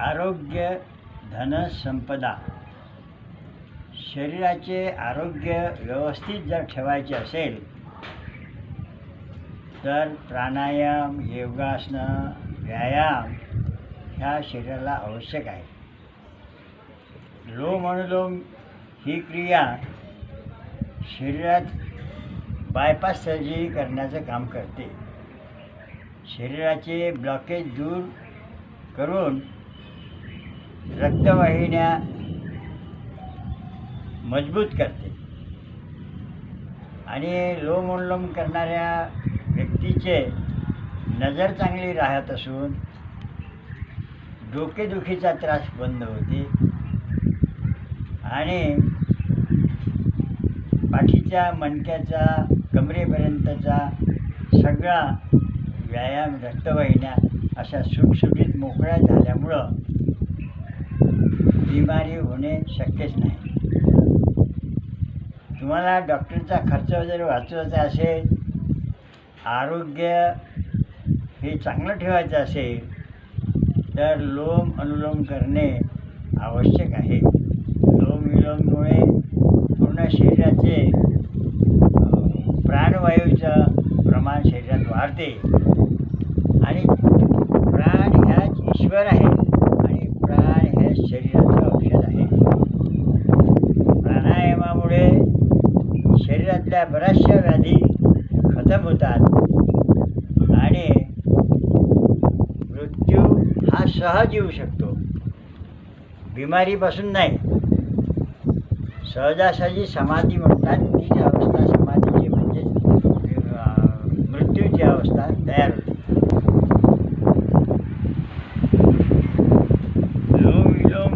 आरोग्य धन संपदा. शरीराचे आरोग्य व्यवस्थित जर ठेवायचे असेल तर प्राणायाम, योगासनं, व्यायाम ह्या शरीराला आवश्यक आहे. लोम अनुलोम ही क्रिया शरीरात बायपास सर्जरी करण्याचं काम करते. शरीराचे ब्लॉकेज दूर करून रक्तवाहिन्या मजबूत करते आणि लोम अनुलोम करणाऱ्या व्यक्तीचे नजर चांगली राहत असून डोकेदुखीचा त्रास बंद होते आणि पाठीच्या मणक्याचा कमरेपर्यंतचा सगळा व्यायाम रक्तवाहिन्या अशा सुटसुटीत मोकळ्या झाल्यामुळं बिमारी होणे शक्यच नाही. तुम्हाला डॉक्टरचा खर्च वगैरे वाचवायचा असेल, आरोग्य हे चांगलं ठेवायचं असेल तर लोम अनुलोम करणे आवश्यक आहे. लोम विलोममुळे पूर्ण शरीराचे प्राणवायूचं प्रमाण शरीरात वाढते आणि प्राण ह्याच ईश्वर आहे आणि प्राण हे शरीराचं औषध आहे. प्राणायामामुळे शरीरातल्या बऱ्याचशा व्याधी खतम होतात आणि मृत्यू हा सहज येऊ शकतो, बिमारीपासून नाही. सहजासहजी समाधी म्हणतात तीच अवस्था समाधीची म्हणजे मृत्यूची अवस्था तयार होते. लोम विलोम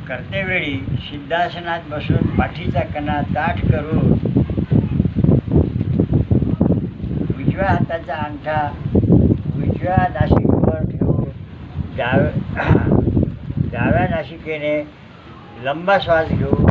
करतेवेळी सिद्धासनात बसून पाठीचा कणा ताठ करून उजव्या हाताचा अंगठा उजव्या नाशिकेवर ठेवून डाव्या नाशिकेने लंबा श्वास घेऊन